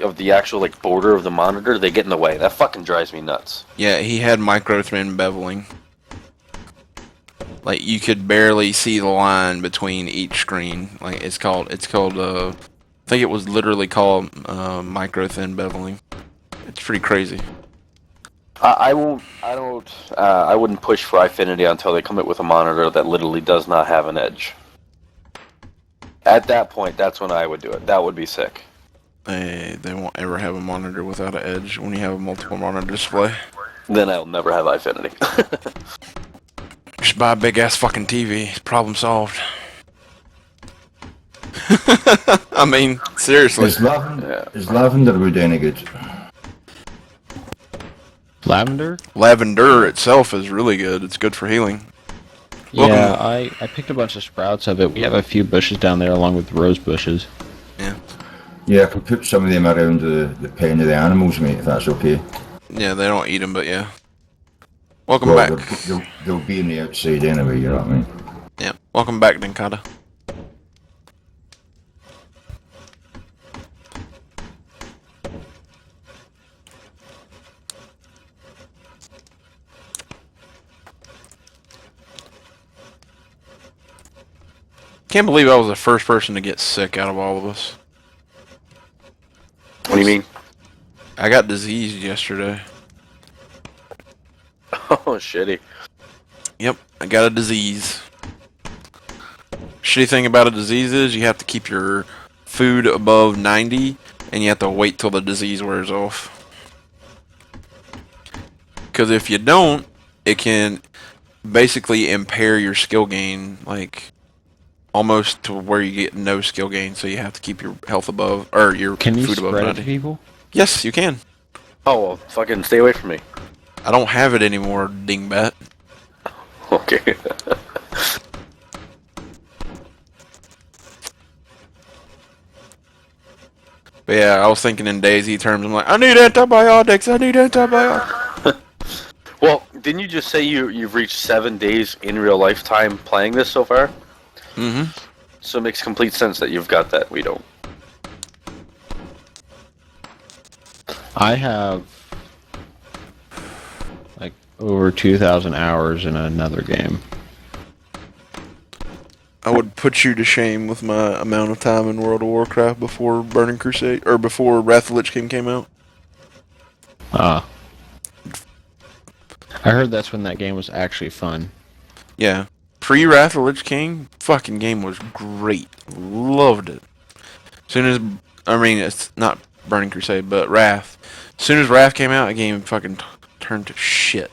of the actual like border of the monitor, they get in the way. That fucking drives me nuts. Yeah, he had micro thin beveling. Like you could barely see the line between each screen. Like it's called I think it was literally called micro thin beveling. It's pretty crazy. I wouldn't push for Eyefinity until they come up with a monitor that literally does not have an edge. At that point, that's when I would do it. That would be sick. They won't ever have a monitor without an edge when you have a multiple monitor display. Then I'll never have Eyefinity. Just buy a big ass fucking TV. Problem solved. I mean, seriously. Is lavender wood any good? Lavender? Lavender itself is really good. It's good for healing. Yeah, I picked a bunch of sprouts of it. We have a few bushes down there along with rose bushes. Yeah. Yeah, I could put some of them around the pen of the animals, mate, if that's okay. Yeah, they don't eat them, but yeah. Welcome back. They'll be in the outside anyway, you know what I mean? Yeah, welcome back, Dinkata. Can't believe I was the first person to get sick out of all of us. What do you mean? I got diseased yesterday. Oh, shitty. Yep, I got a disease. Shitty thing about a disease is you have to keep your food above 90 and you have to wait till the disease wears off. Because if you don't, it can basically impair your skill gain, like almost to where you get no skill gain, so you have to keep your health above, or your Can you food above spread it 90. to people? Yes, you can. Oh, well, fucking stay away from me. I don't have it anymore, dingbat. Okay. But yeah, I was thinking in DayZ terms. I'm like, I need antibiotics. I need antibiotics. Well, didn't you just say you've reached 7 days in real life time playing this so far? Mm-hmm. So it makes complete sense that you've got that. We don't. I have like over 2,000 hours in another game. I would put you to shame with my amount of time in World of Warcraft before Burning Crusade, or before Wrath of the Lich King came out. I heard that's when that game was actually fun. Yeah. Pre-Wrath of the Lich King, fucking game was great. Loved it. Soon as, I mean, it's not Burning Crusade, but Wrath. As soon as Wrath came out, the game fucking turned to shit.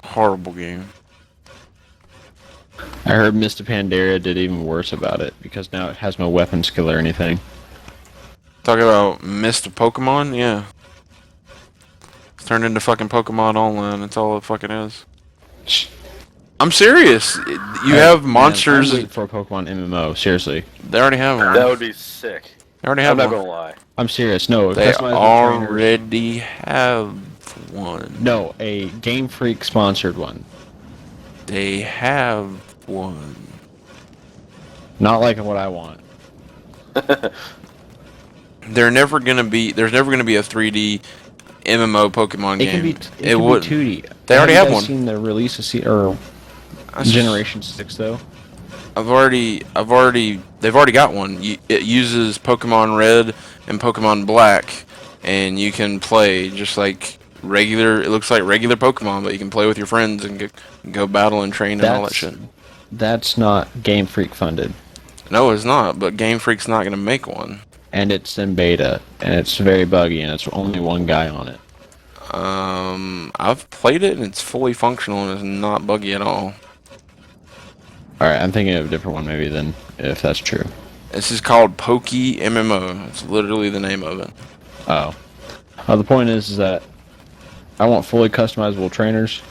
Horrible game. I heard Mist of Pandaria did even worse about it, because now it has no weapon skill or anything. Talking about Mist of Pokemon, yeah. It's turned into fucking Pokemon Online, that's all it fucking is. I'm serious. You have monsters. I'm waiting for a Pokemon MMO. Seriously, They already have one. That would be sick. They already have I'm not one. gonna lie. I'm serious. No, They customizable trainers. already have one. No, a Game Freak sponsored one. They have one. Not like what I want. There's never gonna be a 3D MMO Pokemon It game. can be. It can would. be 2D. They already have have you one. guys seen the release of Generation 6 though? They've already got one. It uses Pokemon Red and Pokemon Black, and you can play just like regular. It looks like regular Pokemon, but you can play with your friends and go battle and train and all that shit. That's not Game Freak funded, No, it's not. But Game Freak's not gonna make one. and it's in beta, and it's very buggy, and it's only one guy on it. I've played it and it's fully functional and it's not buggy at all. Alright, I'm thinking of a different one maybe then, if that's true. This is called Poke MMO. It's literally the name of it. Oh. The point is that I want fully customizable trainers,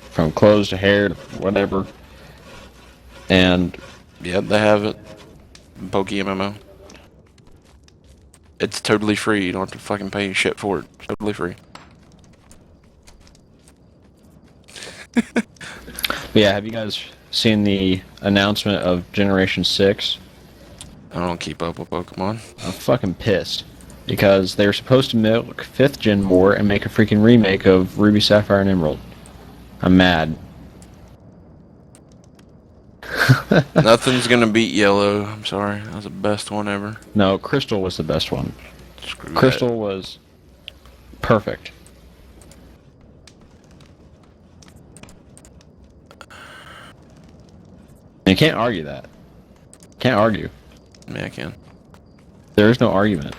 from clothes to hair to whatever. And Yep, they have it. Poke MMO. It's totally free. You don't have to fucking pay shit for it. It's totally free. yeah, have you guys seen the announcement of Generation 6? I don't keep up with Pokemon. I'm fucking pissed. Because they were supposed to milk 5th gen more and make a freaking remake of Ruby, Sapphire, and Emerald. I'm mad. Nothing's gonna beat Yellow. I'm sorry. That was the best one ever. No, Crystal was the best one. Screw Crystal was perfect. You can't argue that. Can't argue. that. Yeah, I can. There is no argument.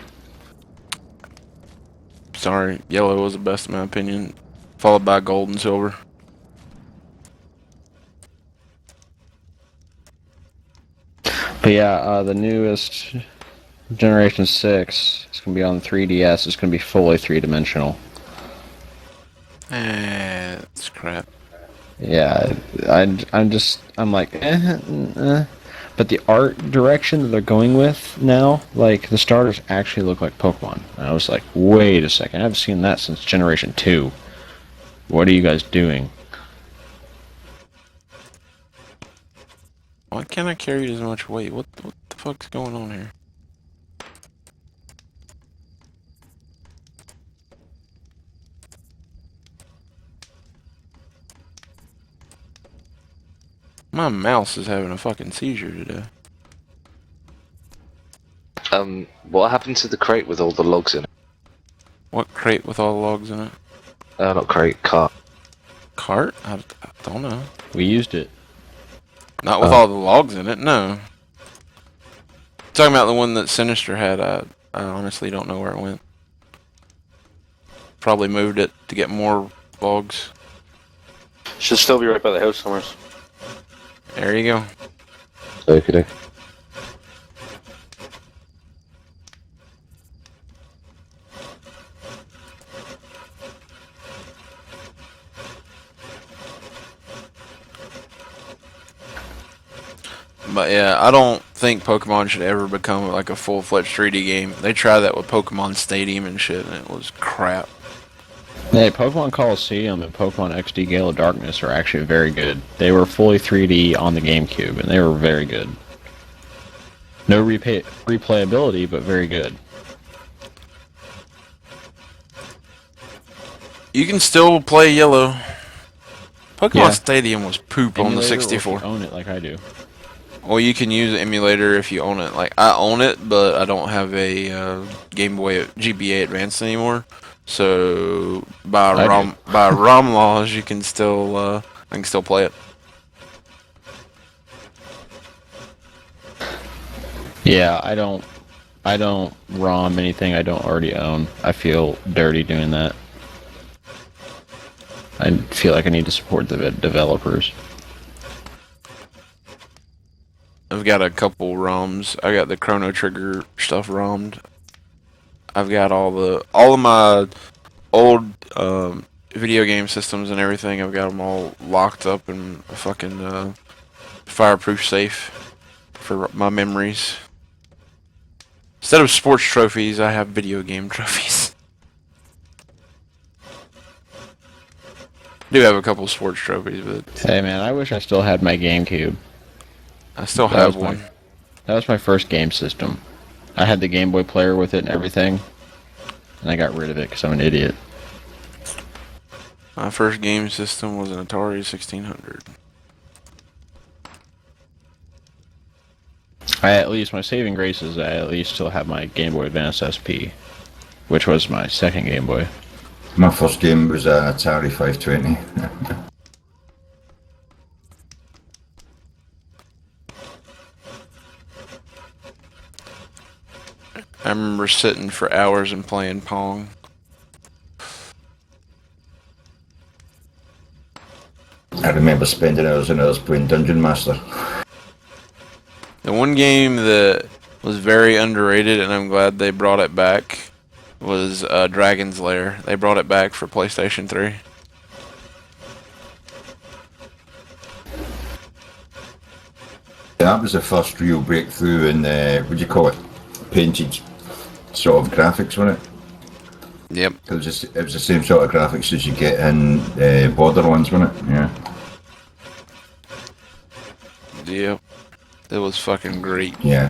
Sorry. Yellow was the best in my opinion. Followed by Gold and Silver. But yeah, the newest Generation 6 is going to be on the 3DS. It's going to be fully three-dimensional. That's crap. Yeah, I'm like, But the art direction that they're going with now, like, the starters actually look like Pokemon. And I was like, wait a second, I haven't seen that since Generation 2. What are you guys doing? Why can't I carry as much weight? What the fuck's going on here? My mouse is having a fucking seizure today. What happened to the crate with all the logs in it? What crate with all the logs in it? Not crate, cart. Cart? I don't know. We used it. Not with all the logs in it, no. Talking about the one that Sinister had, I honestly don't know where it went. Probably moved it to get more logs. Should still be right by the house somewhere. There you go. Okay. But yeah, I don't think Pokemon should ever become like a full-fledged 3D game. They tried that with Pokemon Stadium and shit, and it was crap. Hey, Pokemon Coliseum and Pokemon XD Gale of Darkness are actually very good. They were fully 3D on the GameCube, and they were very good. No replayability, but very good. You can still play Yellow. Pokemon Yeah. Stadium was poop on the Emulator, or if 64. you own it like I do. Well, you can use an emulator if you own it. Like, I own it, but I don't have a Game Boy GBA Advance anymore. So by ROM laws, you can still I can still play it. Yeah, I don't ROM anything I don't already own. I feel dirty doing that. I feel like I need to support the developers. I've got a couple ROMs. I got the Chrono Trigger stuff ROMed. I've got all of my old video game systems and everything. I've got them all locked up in a fucking fireproof safe for my memories. Instead of sports trophies, I have video game trophies. I do have a couple sports trophies, but Hey man, I wish I still had my GameCube. I still That have was my- one. That was my first game system. I had the Game Boy player with it and everything, and I got rid of it because I'm an idiot. My first game system was an Atari 1600. My saving grace is I at least still have my Game Boy Advance SP, which was my second Game Boy. My first game was an Atari 520. I remember sitting for hours and playing Pong. I remember spending hours and hours playing Dungeon Master. The one game that was very underrated, and I'm glad they brought it back, was Dragon's Lair. They brought it back for PlayStation 3. That was the first real breakthrough in, what do you call it? Painted sort of graphics, wasn't it? Yep. It was the same sort of graphics as you get in Borderlands, wasn't it? Yeah. Yep. It was fucking great. Yeah.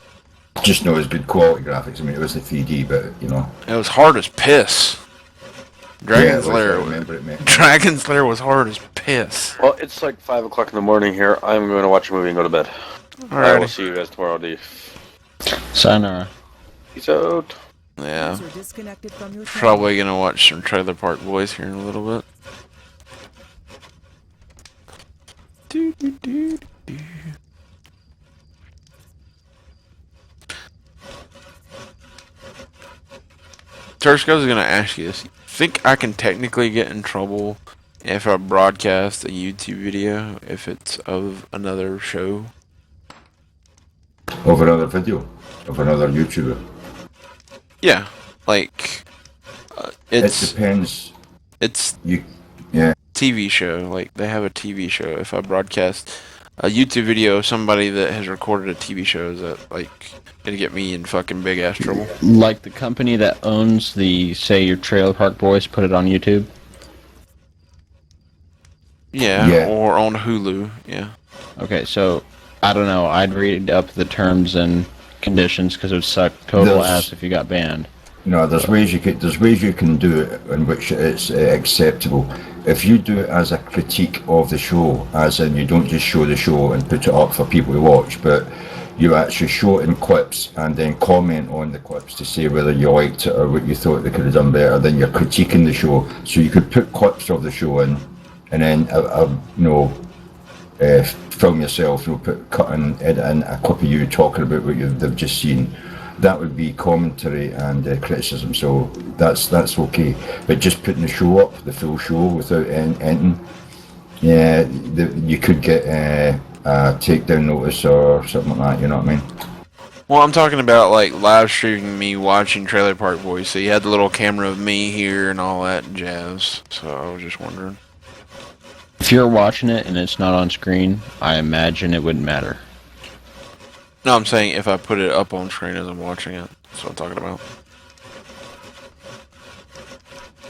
Just know it's good quality graphics. I mean, it was the 3D, but you know. It was hard as piss. Dragon's Yeah, it was, I Lair. remember it, mate. Dragon's Lair was hard as piss. Well, it's like 5 o'clock in the morning here. I'm going to watch a movie and go to bed. I will Alrighty. see you guys tomorrow, D. Sayonara. Peace out. Yeah. User disconnected from your channel. Probably gonna watch some Trailer Park Boys here in a little bit. Tursko is gonna ask you this. Think I can technically get in trouble if I broadcast a YouTube video if it's of another show? Of another video, of another YouTuber. Yeah, like It it's depends. TV Yeah. show. Like they have a TV show. If I broadcast a YouTube video of somebody that has recorded a TV show, is that like gonna get me in fucking big ass trouble? Like the company that owns the, say, your Trailer Park Boys, put it on YouTube. Yeah, Yeah. or on Hulu. Yeah. Okay, so I don't know. I'd read up the terms and conditions because it would suck total There's- ass if you got banned. No, there's ways you can do it in which it's acceptable. If you do it as a critique of the show, as in you don't just show the show and put it up for people to watch, but you actually show it in clips and then comment on the clips to say whether you liked it or what you thought they could have done better, then you're critiquing the show. So you could put clips of the show in, and then film yourself, cut and edit in a clip of you talking about what they've just seen. That would be commentary and criticism, so that's okay. But just putting the show up, the full show, without ending, yeah, you could get a takedown notice or something like that. You know what I mean? Well, I'm talking about like live streaming me watching Trailer Park Boys. So you had the little camera of me here and all that jazz. So I was just wondering. If you're watching it and it's not on screen, I imagine it wouldn't matter. No, I'm saying if I put it up on screen as I'm watching it. That's what I'm talking about.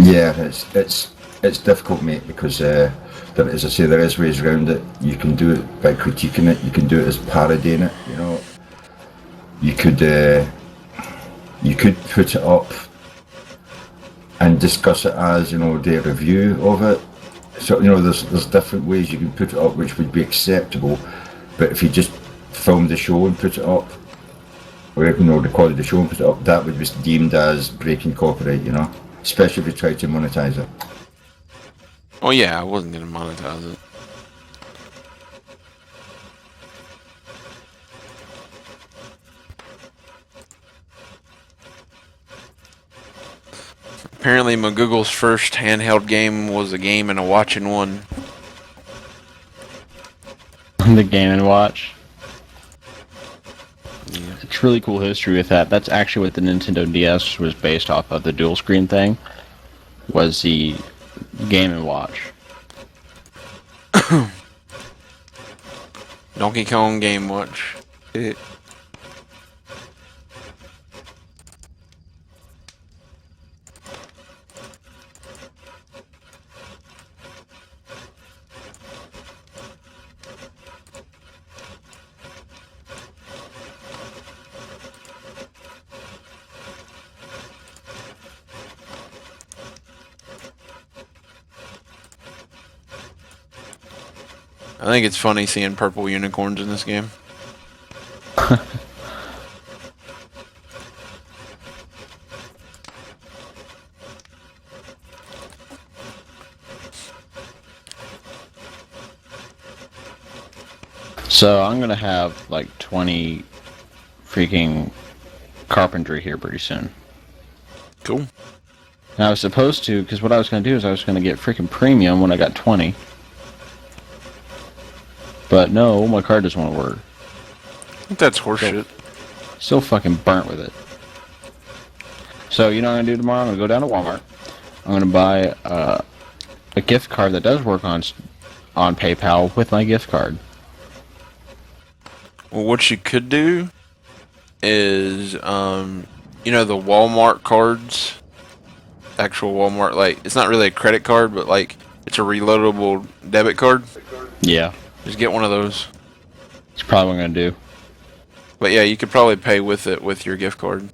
Yeah, it's difficult, mate, because as I say, there is ways around it. You can do it by critiquing it. You can do it as parodying it. You know, you could put it up and discuss it as, you know, their review of it. So, you know, there's different ways you can put it up which would be acceptable. But if you just film the show and put it up, or, you know, recorded the show and put it up, that would be deemed as breaking copyright, you know, especially if you try to monetize it. Oh yeah, I wasn't gonna monetize it. Apparently, McGoogle's first handheld game was a game and a watch in one. The Game & Watch. Yeah. It's really cool history with that. That's actually what the Nintendo DS was based off of. The dual screen thing was the Game & Watch. Donkey Kong Game Watch. I think it's funny seeing purple unicorns in this game. So I'm gonna have like 20 freaking carpentry here pretty soon. Cool. And I was supposed to, because what I was gonna do is I was gonna get freaking premium when I got 20. But no, my card doesn't want to work. I think that's horseshit. Still fucking burnt with it. So you know what I'm gonna do tomorrow? I'm gonna go down to Walmart. I'm gonna buy a gift card that does work on PayPal with my gift card. Well, what you could do is, you know, the Walmart cards, actual Walmart, like, it's not really a credit card, but like, it's a reloadable debit card. Yeah, Just get one of those. it's probably what I'm gonna do. But yeah, you could probably pay with it with your gift card.